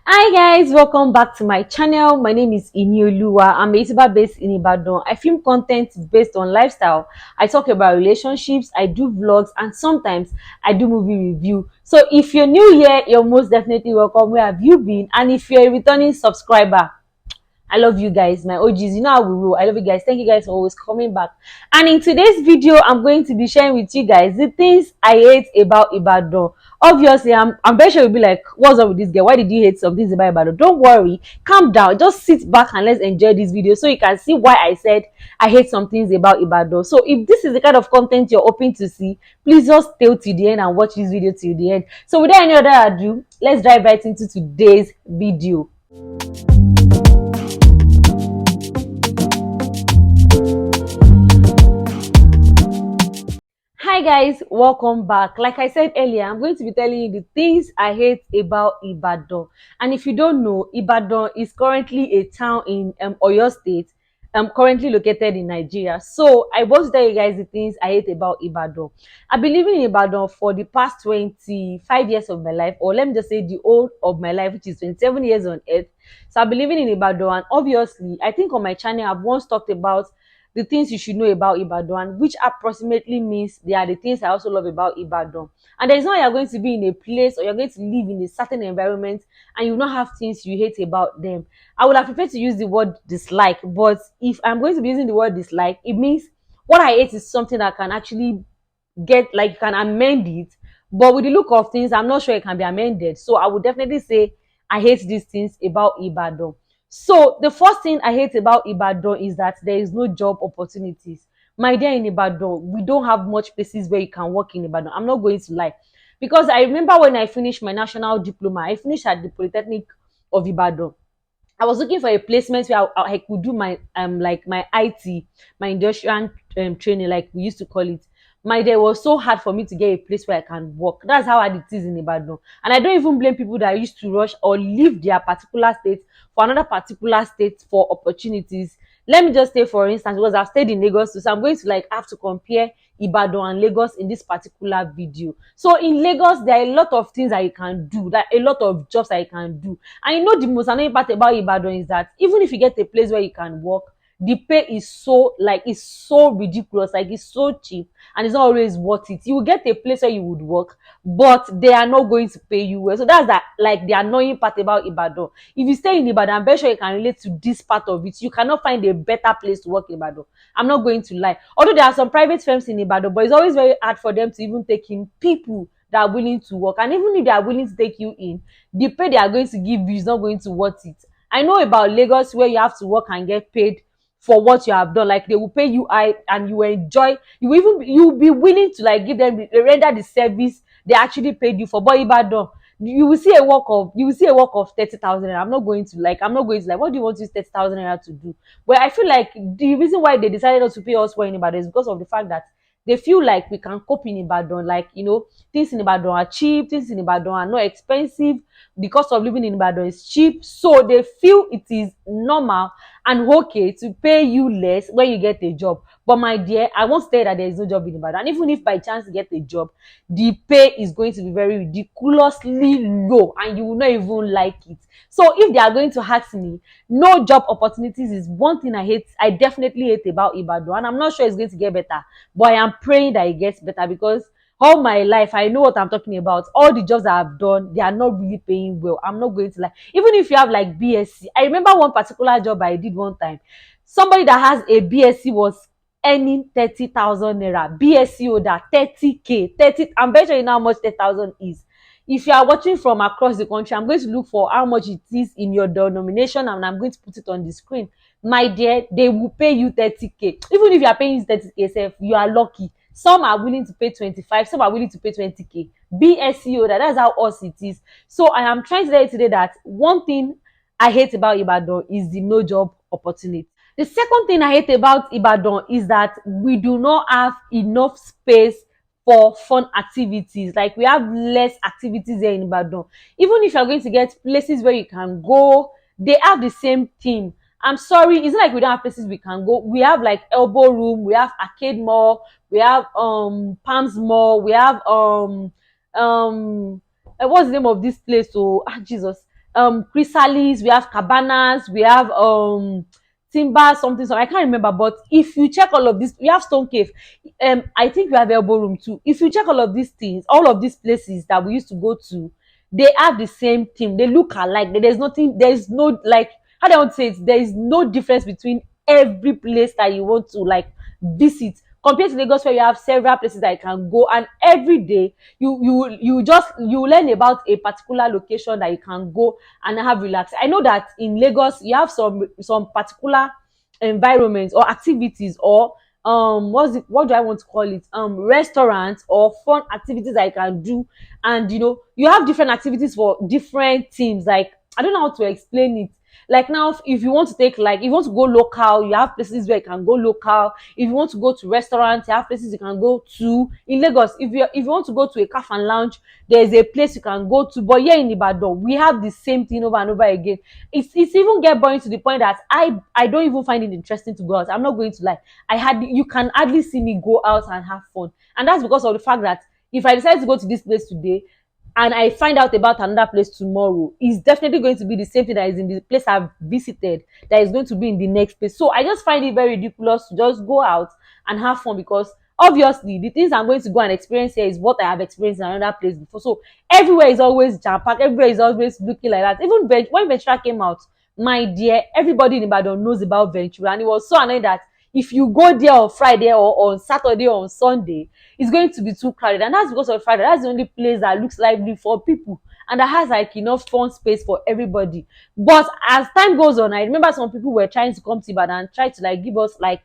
Hi guys, welcome back to my channel. My name is Inioluwa. I'm a YouTuber based in Ibadan. I film content based on lifestyle. I talk about relationships, I do vlogs, and sometimes I do movie review. So if you're new here, you're most definitely welcome. Where have you been? And if you're a returning subscriber, I love you guys, my OGs. You know how we roll. I love you guys. Thank you guys for always coming back. And in today's video, I'm going to be sharing with you guys the things I hate about Ibadan. Obviously, I'm very sure you'll be like, what's up with this girl? Why did you hate some things about Ibadan? Don't worry, calm down. Just sit back and let's enjoy this video so you can see why I said I hate some things about Ibadan. So if this is the kind of content you're hoping to see, please just stay till the end and watch this video till the end. So without any other ado, let's dive right into today's video. Hi guys, welcome back. Like I said earlier, I'm going to be telling you the things I hate about Ibadan. And if you don't know, Ibadan is currently a town in Oyo State, currently located in Nigeria. So I want to tell you guys the things I hate about Ibadan. I've been living in Ibadan for the past 25 years of my life, or let me just say the whole of my life, which is 27 years on earth. So I've been living in Ibadan, and obviously, I think on my channel I've once talked about the things you should know about Ibadan, which approximately means they are the things I also love about Ibadan. And there is no way you're going to be in a place or you're going to live in a certain environment and you not have things you hate about them. I would have preferred to use the word dislike, but if I'm going to be using the word dislike, it means what I hate is something that can actually get, like, you can amend it. But with the look of things, I'm not sure it can be amended. So I would definitely say I hate these things about Ibadan. So the first thing I hate about Ibadan is that there is no job opportunities. My dear, in Ibadan, we don't have much places where you can work in Ibadan. I'm not going to lie. Because I remember when I finished my national diploma, I finished at the Polytechnic of Ibadan. I was looking for a placement where I could do my like my IT, my industrial training, like we used to call it. My day was so hard for me to get a place where I can work. That's how hard it is in Ibadan. And I don't even blame people that used to rush or leave their particular state for another particular state for opportunities. Let me just say, for instance, because I've stayed in Lagos too, so I'm going to like have to compare Ibadan and Lagos in this particular video. So in Lagos, there are a lot of things that you can do, like a lot of jobs that you can do. And you know the most annoying part about Ibadan is that even if you get a place where you can work, the pay is so, like, it's so ridiculous, like it's so cheap, and it's not always worth it. You will get a place where you would work, but they are not going to pay you well. So that's that, like, the annoying part about Ibadan. If you stay in Ibadan, I'm very sure you can relate to this part of it. You cannot find a better place to work in Ibadan. I'm not going to lie. Although there are some private firms in Ibadan, but it's always very hard for them to even take in people that are willing to work. And even if they are willing to take you in, the pay they are going to give you is not going to worth it. I know about Lagos, where you have to work and get paid for what you have done. Like, they will pay you high and you enjoy, you will be willing to like give them, render the service they actually paid you for. But Ibadan, you will see a work of 30,000 naira. I'm not going to like, what do you want to use 30,000 naira to do? But I feel like the reason why they decided not to pay us well in Ibadan is because of the fact that they feel like we can cope in Ibadan. Like, things in Ibadan are cheap, things in Ibadan are not expensive, the cost of living in Ibadan is cheap, so they feel it is normal and okay to pay you less when you get a job. But my dear, I won't say that there is no job in Ibadan. And even if by chance you get a job, the pay is going to be very ridiculously low and you will not even like it. So if they are going to ask me, no job opportunities is one thing I definitely hate about Ibadan. And I'm not sure it's going to get better, but I am praying that it gets better, because all my life I know what I'm talking about. All the jobs that I've done, they are not really paying well. I'm not going to lie. Even if you have like BSc, I remember one particular job I did one time. Somebody that has a BSc was earning 30,000 naira. BSc holder 30k. 30. I'm very sure you know how much 30,000 is. If you are watching from across the country, I'm going to look for how much it is in your denomination and I'm going to put it on the screen. My dear, they will pay you 30k. Even if you are paying 30k self, you are lucky. Some are willing to pay 25, some are willing to pay 20k. BSc holder, that's how us it is. So I am trying to tell you today that one thing I hate about Ibadan is the no job opportunity. The second thing I hate about Ibadan is that we do not have enough space for fun activities. Like, we have less activities here in Ibadan. Even if you're going to get places where you can go, they have the same thing. I'm sorry, it's not like we don't have places we can go. We have like Elbow Room, we have Arcade Mall, we have Palms Mall, we have what's the name of this place? Oh, Jesus. chrysalis, we have cabanas, we have timber something, so I can't remember. But if you check all of this, we have stone cave. I think we have elbow room too. If you check all of these things, all of these places that we used to go to, they have the same thing. They look alike. There's nothing. There's no, like, how do I want to say it? There is no difference between every place that you want to like visit compared to Lagos, where you have several places that you can go, and every day you learn about a particular location that you can go and have relax. I know that in Lagos you have some particular environments or activities, or what do I want to call it, restaurants or fun activities that you can do. And you have different activities for different teams. Like, I don't know how to explain it. Like, now, if you want to take, like, if you want to go local, you have places where you can go local. If you want to go to restaurants, you have places you can go to. In Lagos, if you want to go to a cafe and lounge, there's a place you can go to. But here in Ibadan, we have the same thing over and over again. It's even get boring to the point that I don't even find it interesting to go out. I'm not going to lie. You can hardly see me go out and have fun. And that's because of the fact that if I decide to go to this place today and I find out about another place tomorrow, it's definitely going to be the same thing that is in the place I've visited that is going to be in the next place. So I just find it very ridiculous to just go out and have fun, because obviously the things I'm going to go and experience here is what I have experienced in another place before. So everywhere is always jam packed, everywhere is always looking like that. Even when Ventura came out, my dear, everybody in Ibadan knows about Ventura, and it was so annoying that if you go there on Friday or on Saturday or on Sunday, it's going to be too crowded. And that's because of Friday. That's the only place that looks lively for people and that has like enough fun space for everybody. But as time goes on, I remember some people were trying to come to Ibadan and try to like give us like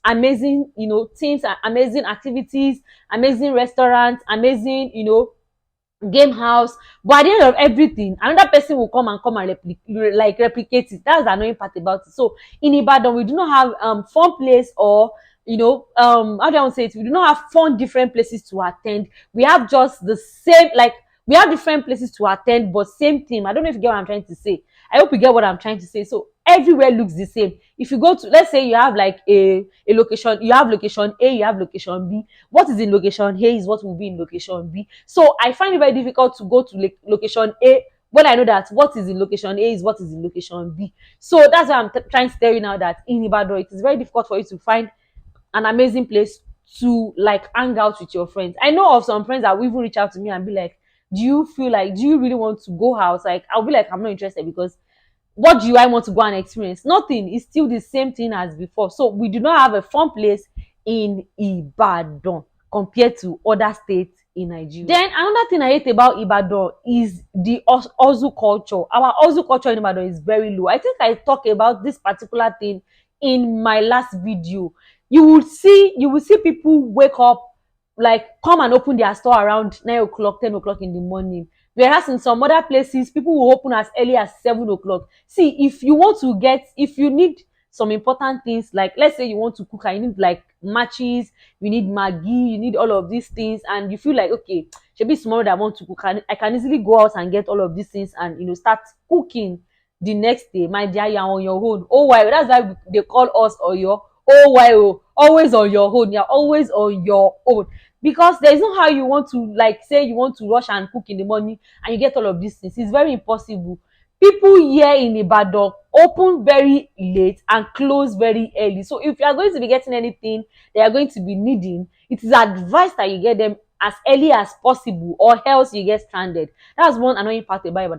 amazing, teams, amazing activities, amazing restaurants, amazing, game house. But at the end of everything, another person will come and replicate it. That's the annoying part about it. So in Ibadan, we do not have fun place, or how do I want to say it, we do not have fun different places to attend. We have just the same, like, we have different places to attend but same theme. I don't know if you get what I'm trying to say. I hope you get what I'm trying to say. So everywhere looks the same. If you go to, let's say you have like a location, you have location A, you have location B. What is in location A is what will be in location B. So I find it very difficult to go to location A when I know that what is in location A is what is in location B. So that's why I'm trying to tell you now that in Ibadan, it is very difficult for you to find an amazing place to like hang out with your friends. I know of some friends that will even reach out to me and be like, do you really want to go out? Like, I'll be like, I'm not interested, because what do I want to go and experience? Nothing. It's still the same thing as before. So we do not have a fun place in Ibadan compared to other states in Nigeria. Then another thing I hate about Ibadan is the Ozu culture. Our Ozu culture in Ibadan is very low. I think I talked about this particular thing in my last video. You will see people wake up, like, come and open their store around 9 o'clock, 10 o'clock in the morning. Whereas in some other places, people will open as early as 7 o'clock. See, if you need some important things, like, let's say you want to cook and you need like matches, you need Maggi, you need all of these things, and you feel like, okay, should be tomorrow that I want to cook, and I can easily go out and get all of these things and start cooking the next day. My dear, you're on your own. Oh, why? That's why they call us Oyo. Oh, why? Oh, always on your own. You're always on your own, because there's no how you want to, like, say you want to rush and cook in the morning and you get all of these things. It's very impossible. People here in Ibadan open very late and close very early. So if you are going to be getting anything they are going to be needing, it is advised that you get them as early as possible, or else you get stranded. That's one annoying part about it.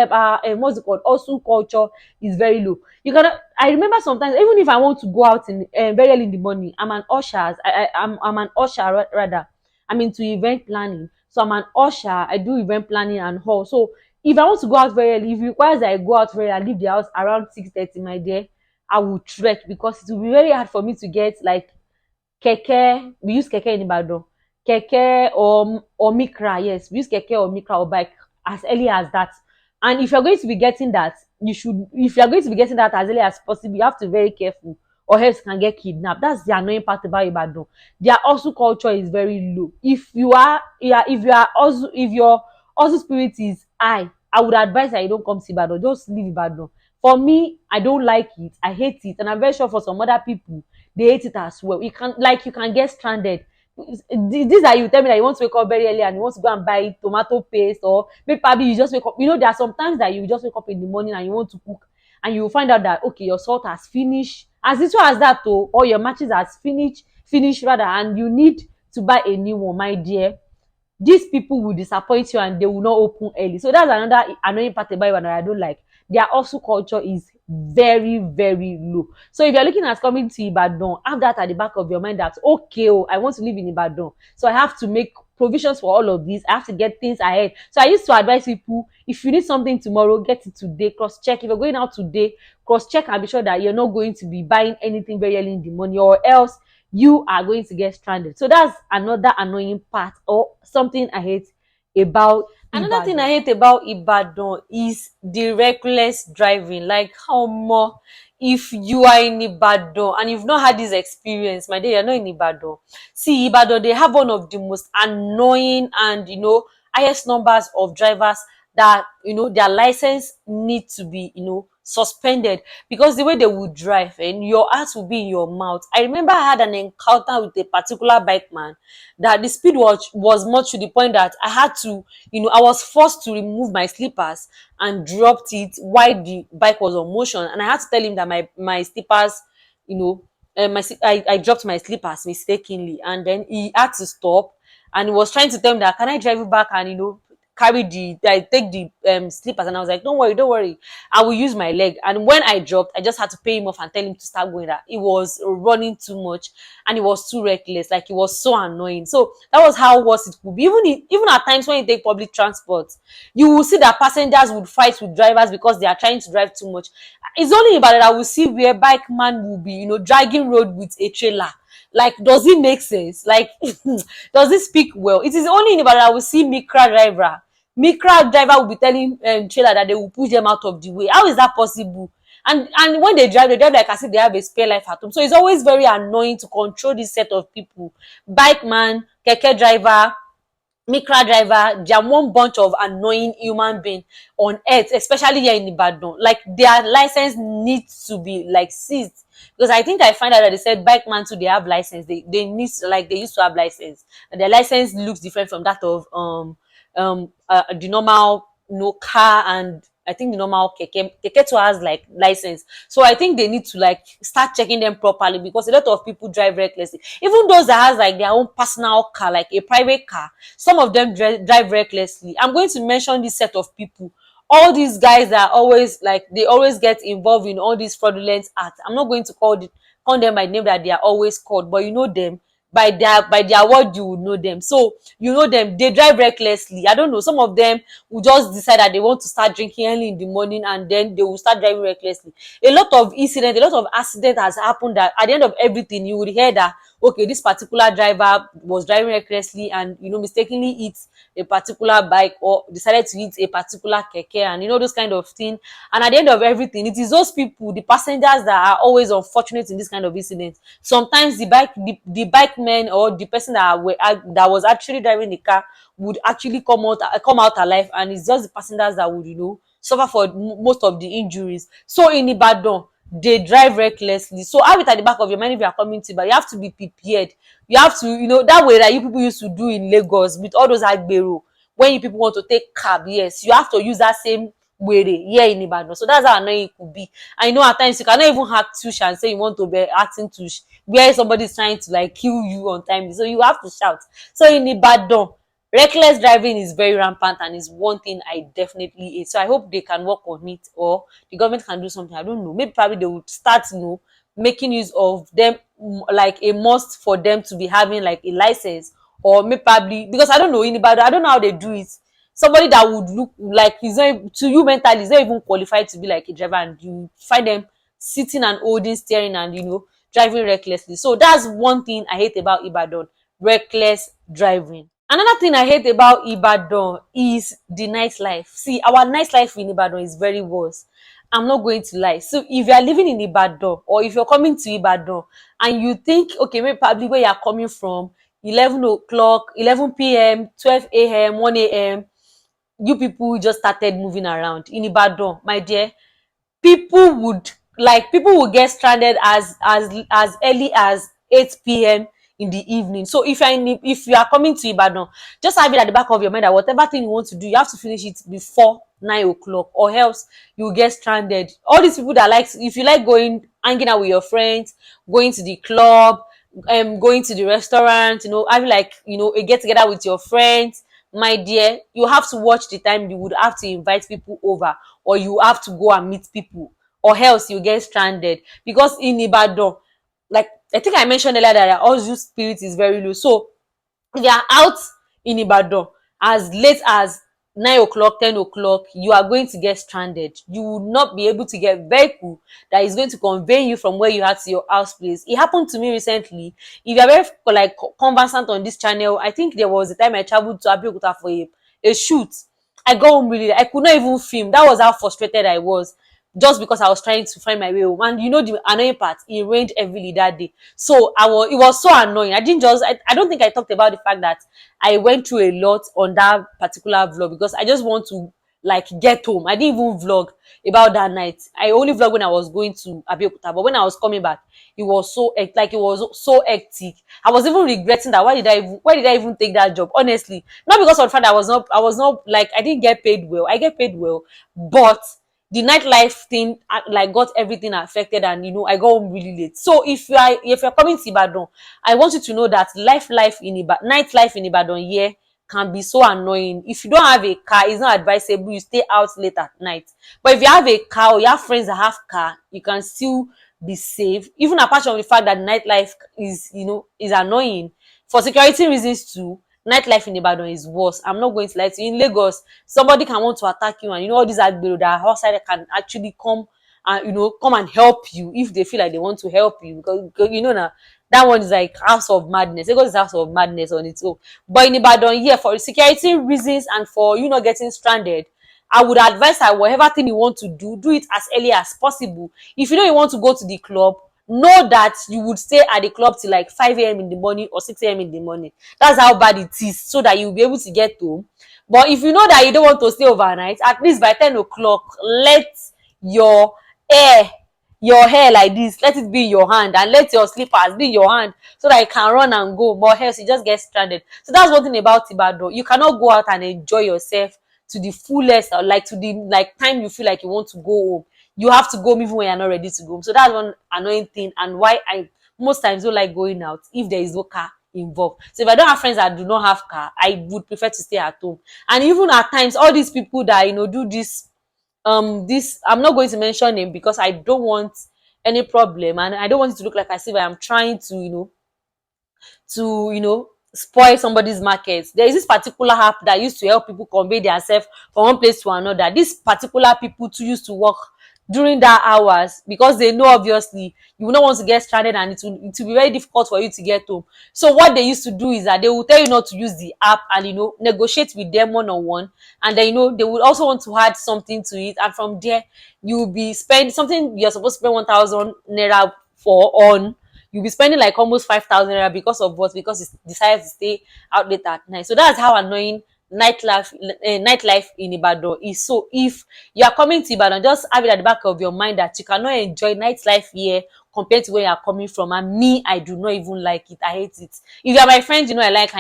But what's it called? Also, culture is very low. I remember sometimes, even if I want to go out in very early in the morning, I'm an usher. I'm an usher, rather. I'm into event planning, so I'm an usher. I do event planning and all. So if I want to go out very early, if it requires that I go out very early and leave the house around 6:30, my dear, I will trek, because it will be very hard for me to get like keke. We use keke in Ibadan. Keke or Mikra, yes, we use keke or Mikra or bike as early as that. And if you're going to be getting that, if you're going to be getting that as early as possible, you have to be very careful, or else you can get kidnapped. That's the annoying part about Ibadan. Their also culture is very low. If your also spirit is high, I would advise that you don't come to Ibadan. Just leave Ibadan. For me, I don't like it. I hate it, and I'm very sure for some other people they hate it as well. You can get stranded, these are you tell me that you want to wake up very early and you want to go and buy tomato paste, or maybe probably you just wake up. You know, there are some times that you just wake up in the morning and you want to cook, and you will find out that okay, your salt has finished, as little as that, though, or your matches has finished rather, and you need to buy a new one, my dear. These people will disappoint you and they will not open early. So that's another annoying part about Ibadan I don't like. Their hustle culture is very, very low. So if you're looking at coming to Ibadan, have that at the back of your mind that okay, oh, I want to live in Ibadan. So I have to make provisions for all of this. I have to get things ahead. So I used to advise people, if you need something tomorrow, get it today. Cross check. If you're going out today, cross check and be sure that you're not going to be buying anything very early in the morning, or else you are going to get stranded. So that's another annoying part, or something I hate about another thing I hate about Ibadan is the reckless driving. Like, how more, if you are in Ibadan and you've not had this experience, my dear, you're not in Ibadan. See, Ibadan, they have one of the most annoying and highest numbers of drivers that their license need to be suspended, because the way they would drive and your heart will be in your mouth. I remember I had an encounter with a particular bike man that the speed was much to the point that I had to, I was forced to remove my slippers and dropped it while the bike was on motion, and I had to tell him that my slippers, you know I dropped my slippers mistakenly, and then he had to stop, and he was trying to tell me that can I drive you back and carry I take the slippers, and I was like, don't worry, don't worry, I will use my leg. And when I dropped, I just had to pay him off and tell him to start going, that he was running too much and he was too reckless, like he was so annoying. So that was how worse it could be. Even at times when you take public transport, you will see that passengers would fight with drivers because they are trying to drive too much. It's only about that I will see where bike man will be dragging road with a trailer. Like, does it make sense? Like, does it speak well? It is only in Ibadan I will see Mikra driver will be telling trailer that they will push them out of the way. How is that possible? And when they drive like as if they have a spare life at home. So it's always very annoying to control this set of people. Bike man, keke driver, Mikra driver, they are one bunch of annoying human being on earth, especially here in Ibadan. Like, their license needs to be like seized, because I think I find out that they said bike man too, they have license. They need, like, they used to have license, and their license looks different from that of the normal car, and I think the normal keke too has like license. So I think they need to like start checking them properly, because a lot of people drive recklessly. Even those that has like their own personal car, like a private car, some of them drive recklessly. I'm going to mention this set of people. All these guys that are always like, they always get involved in all these fraudulent acts. I'm not going to call them by name that they are always called, but you know them by their word. You will know them. So you know them, they drive recklessly. I don't know, some of them will just decide that they want to start drinking early in the morning, and then they will start driving recklessly. A lot of incident, a lot of accident has happened, that at the end of everything you would hear that okay, this particular driver was driving recklessly and mistakenly hit a particular bike, or decided to hit a particular keke, and those kind of thing. And at the end of everything, it is those people, the passengers, that are always unfortunate in this kind of incident. Sometimes the bike man, or the person that was actually driving the car, would actually come out alive, and it's just the passengers that would suffer for most of the injuries. So in Ibadan, they drive recklessly. So have it at the back of your mind if you are coming to, but you have to be prepared. You have to, that way that you people used to do in Lagos with all those agbero. When you people want to take cab, yes, you have to use that same way here in Ibadan. So that's how annoying it could be. I know at times you cannot even act tush and say you want to be acting tush where somebody is trying to like kill you on time. So you have to shout. So in Ibadan, reckless driving is very rampant, and is one thing I definitely hate. So I hope they can work on it, or the government can do something. I don't know. Maybe probably they would start, making use of them, like a must for them to be having like a license, or maybe probably, because I don't know, in Ibadan, I don't know how they do it. Somebody that would look like he's not, to you mentally, is not even qualified to be like a driver, and you find them sitting and holding steering and driving recklessly. So that's one thing I hate about Ibadan: reckless driving. Another thing I hate about Ibadan is the nightlife. See, our nightlife in Ibadan is very worse. I'm not going to lie. So if you are living in Ibadan, or if you're coming to Ibadan and you think, okay, maybe probably where you're coming from, 11 o'clock, 11 p.m., 12 a.m., 1 a.m., you people just started moving around. In Ibadan, my dear, people would get stranded as early as 8 p.m. in the evening. So if you are coming to Ibadan, just have it at the back of your mind that whatever thing you want to do, you have to finish it before 9 o'clock, or else you get stranded. All these people that like, if you like going hanging out with your friends, going to the club, going to the restaurant, having like, a get together with your friends, my dear, you have to watch the time. You would have to invite people over, or you have to go and meet people, or else you get stranded. Because in Ibadan, like I think I mentioned earlier, that our youth spirit is very low. So if you are out in Ibadan as late as 9 o'clock, 10 o'clock, you are going to get stranded. You will not be able to get vehicle that is going to convey you from where you are to your house place. It happened to me recently. If you are very like conversant on this channel, I think there was a time I traveled to Abeokuta for a shoot. I got home really, I could not even film. That was how frustrated I was, just because I was trying to find my way home. And the annoying part, it rained heavily that day. So it was so annoying. I don't think I talked about the fact that I went through a lot on that particular vlog, because I just want to like get home. I didn't even vlog about that night. I only vlogged when I was going to Abeokuta. But when I was coming back, it was so hectic. I was even regretting that why did I even take that job? Honestly, not because of the fact that I was not like, I didn't get paid well. I get paid well, but the nightlife thing like got everything affected, and I got home really late. So if you're coming to Ibadan, I want you to know that life in Ibadan, nightlife in Ibadan here can be so annoying. If you don't have a car, it's not advisable you stay out late at night. But if you have a car, or you have friends that have car, you can still be safe. Even apart from the fact that nightlife is annoying, for security reasons too. Nightlife in Ibadan is worse. I'm not going to lie to you. In Lagos, somebody can want to attack you, and all these agbero that are outside can actually come and come and help you if they feel like they want to help you, because now that one is like house of madness. Lagos is house of madness on its own. But in Ibadan, yeah, for security reasons and for you not getting stranded, I would advise that whatever thing you want to do, do it as early as possible. If you know you want to go to the club, know that you would stay at the club till like 5 a.m. in the morning or 6 a.m. in the morning. That's how bad it is, so that you'll be able to get home. But if you know that you don't want to stay overnight, at least by 10 o'clock, let your hair like this, let it be in your hand, and let your slippers be in your hand, so that you can run and go. But else you just get stranded. So that's one thing about Ibadan. You cannot go out and enjoy yourself to the fullest, or like to the like time you feel like you want to go home. You have to go home even when you're not ready to go. So that's one annoying thing, and why I most times don't like going out if there is no car involved. So if I don't have friends that do not have car, I would prefer to stay at home. And even at times, all these people that do this, I'm not going to mention name, because I don't want any problem, and I don't want it to look like as if I am trying to spoil somebody's market. There is this particular app that used to help people convey themselves from one place to another. This particular people too used to work during that hours, because they know obviously you will not want to get stranded, and it will be very difficult for you to get home. So what they used to do is that they will tell you not to use the app, and negotiate with them one on one, and then they would also want to add something to it, and from there you will be spending something you're supposed to spend 1,000 naira for on. You'll be spending like almost 5,000 naira, because of what? Because you decided to stay out late at night. So that's how annoying nightlife in Ibadan is. So if you are coming to Ibadan, just have it at the back of your mind that you cannot enjoy nightlife here compared to where you are coming from. And me, I do not even like it. I hate it. If you are my friend, I like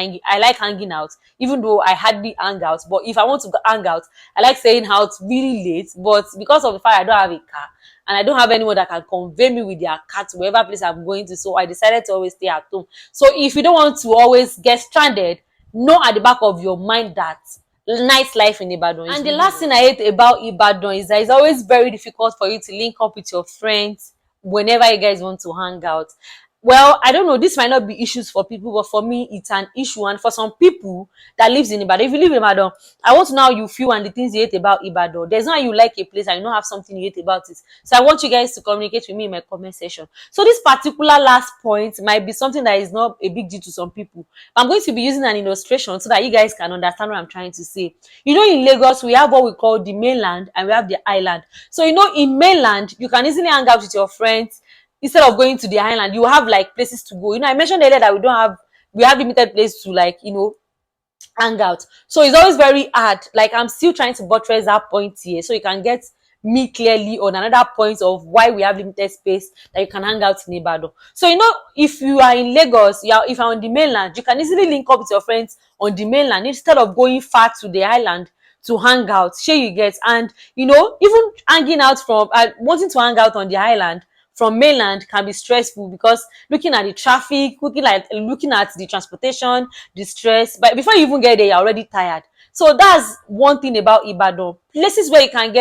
hanging out, even though I hardly hang out. But if I want to hang out, I like staying out really late. But because of the fact I don't have a car, and I don't have anyone that can convey me with their car to wherever place I'm going to, so I decided to always stay at home. So if you don't want to always get stranded, know at the back of your mind that nightlife in Ibadan is. And the last thing I hate about Ibadan is that it's always very difficult for you to link up with your friends whenever you guys want to hang out. Well, I don't know, this might not be issues for people, but for me it's an issue. And for some people that lives in Ibadan, if you live in Ibadan, I want to know how you feel and the things you hate about Ibadan. There's no how you like a place and you don't have something you hate about it. So I want you guys to communicate with me in my comment section. So this particular last point might be something that is not a big deal to some people. I'm going to be using an illustration so that you guys can understand what I'm trying to say. In Lagos, we have what we call the mainland and we have the island. So in mainland, you can easily hang out with your friends. Instead of going to the island, you have like places to go. I mentioned earlier that we have limited place to hang out. So it's always very hard. Like I'm still trying to buttress that point here, so you can get me clearly on another point of why we have limited space that you can hang out in Ibadan. So if you are in Lagos, if you're on the mainland, you can easily link up with your friends on the mainland instead of going far to the island to hang out. Shey you get? And even hanging out from wanting to hang out on the island from mainland can be stressful, because looking at the traffic, looking at the transportation, the stress, but before you even get there, you're already tired. So that's one thing about Ibadan. Places where you can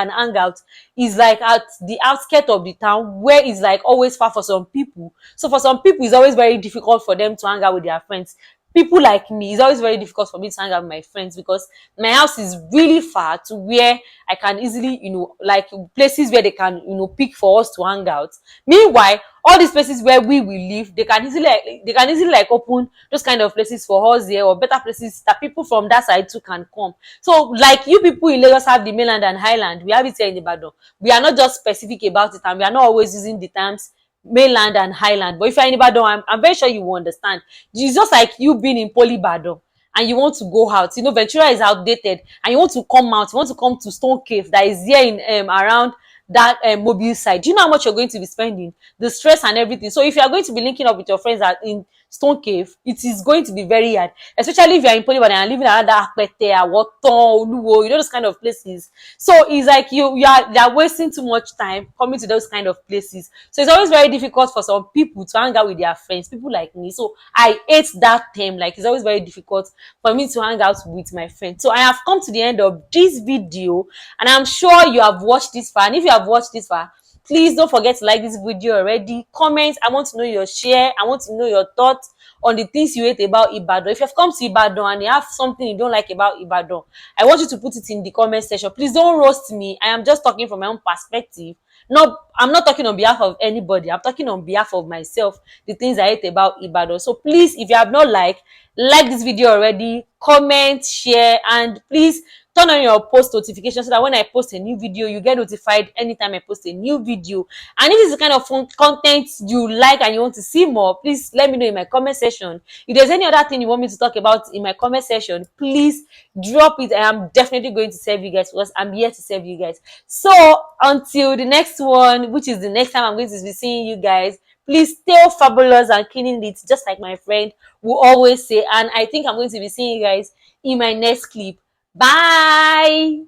hang out is like at the outskirts of the town, where it's like always far for some people. So for some people, it's always very difficult for them to hang out with their friends. People like me, it's always very difficult for me to hang out with my friends, because my house is really far to where I can easily, like places where they can, pick for us to hang out. Meanwhile, all these places where we will live, they can easily open those kind of places for us here, or better places that people from that side too can come. So like you people in Lagos have the mainland and highland, we have it here in Ibadan. We are not just specific about it, and we are not always using the terms mainland and highland. But if you're in Ibadan, I'm very sure you will understand. It's just like you being in Poly Ibadan and you want to go out. Ventura is outdated, and you want to come out. You want to come to Stone Cave that is here in around that mobile side. Do you know how much you're going to be spending, the stress and everything? So if you are going to be linking up with your friends in Stone Cave, it is going to be very hard, especially if you are in Polyban and living around that Apete, Awoton, Oluwo, those kind of places. So it's like you are wasting too much time coming to those kind of places. So it's always very difficult for some people to hang out with their friends, people like me. So I hate that term. Like, it's always very difficult for me to hang out with my friends. So I have come to the end of this video, and I'm sure you have watched this far. And if you have watched this far, please don't forget to like this video already. Comment. I want to know your share. I want to know your thoughts on the things you hate about Ibadan. If you've come to Ibadan and you have something you don't like about Ibadan, I want you to put it in the comment section. Please don't roast me. I am just talking from my own perspective. No, I'm not talking on behalf of anybody. I'm talking on behalf of myself, the things I hate about Ibadan. So please, if you have not like this video already, comment, share, and please turn on your post notification so that when I post a new video, you get notified anytime I post a new video. And if it's the kind of fun content you like and you want to see more, please let me know in my comment section. If there's any other thing you want me to talk about in my comment section, please drop it. I am definitely going to serve you guys, because I'm here to serve you guys. So until the next one, which is the next time I'm going to be seeing you guys, please stay fabulous and killing it, just like my friend will always say. And I think I'm going to be seeing you guys in my next clip. Bye.